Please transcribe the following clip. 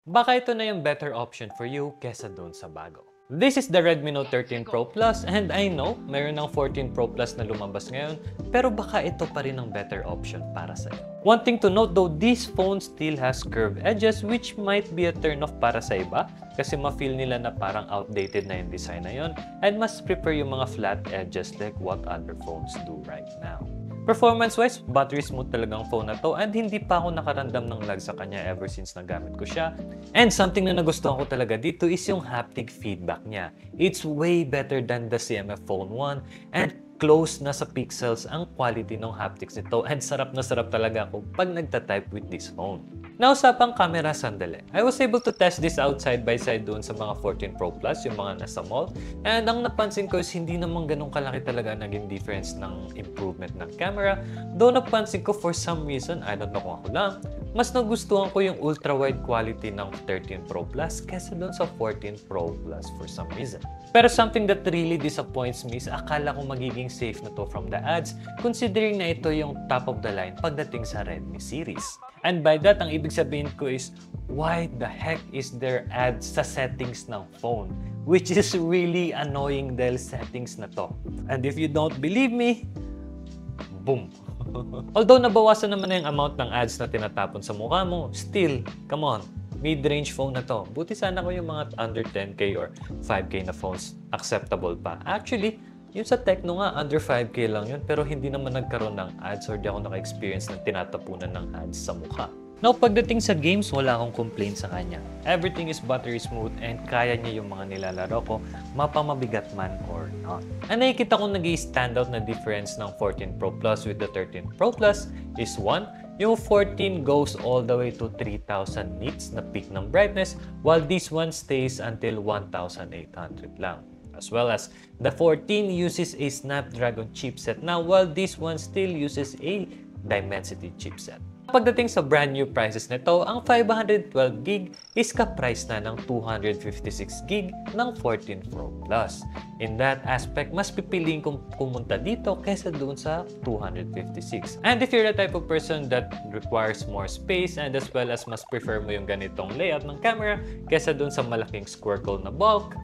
Baka ito na yung better option for you kesa doon sa bago. This is the Redmi Note 13 Pro Plus and I know mayroon ng 14 Pro Plus na lumabas ngayon pero baka ito pa rin ang better option para sa'yo. One thing to note though, this phone still has curved edges which might be a turn off para sa iba kasi ma-feel nila na parang outdated na yung design na yun and mas prefer yung mga flat edges like what other phones do right now. Performance-wise, battery smooth talagang phone na to and hindi pa ako nakaramdam ng lag sa kanya ever since nagamit ko siya. And something na nagustuhan ko talaga dito is yung haptic feedback niya. It's way better than the CMF Phone 1 and close na sa pixels ang quality ng haptics nito and sarap na sarap talaga ako pag nagta-type with this phone. Nausapang camera sandali. I was able to test this out side by side doon sa mga 14 Pro Plus, yung mga nasa mall. And ang napansin ko is hindi naman ganun kalaki talaga naging difference ng improvement ng camera. Though napansin ko for some reason, I don't know kung ako lang, mas nagustuhan ko yung ultra-wide quality ng 13 Pro Plus kesa doon sa 14 Pro Plus for some reason. Pero something that really disappoints me is akala ko magiging safe na to from the ads considering na ito yung top of the line pagdating sa Redmi series. And by that, ang ibig sabihin ko is, why the heck is there ads sa settings ng phone? Which is really annoying dahil settings na to. And if you don't believe me, boom! Although nabawasan naman na yung amount ng ads na tinatapon sa mukha mo, still, come on, mid-range phone na to. Buti sana ko yung mga under 10K or 5K na phones acceptable pa. Actually, yung sa Tecno nga, under 5K lang yun, pero hindi naman nagkaroon ng ads or di ako naka-experience ng tinatapunan ng ads sa mukha. Now, pagdating sa games, wala akong complaint sa kanya. Everything is buttery smooth and kaya niya yung mga nilalaro ko, mapamabigat man or not. Ang nakikita kong nag-i-stand out na difference ng 14 Pro Plus with the 13 Pro Plus is 1, yung 14 goes all the way to 3000 nits na peak ng brightness, while this one stays until 1800 lang. As well as the 14 uses a Snapdragon chipset now while this one still uses a Dimensity chipset. Pagdating sa brand new prices nito, ang 512GB is ka-price na ng 256GB ng 14 Pro Plus. In that aspect, mas pipiliin kong pumunta dito kaysa doon sa 256. And if you're the type of person that requires more space and as well as mas prefer mo yung ganitong layout ng camera kaysa doon sa malaking squircle na bulk,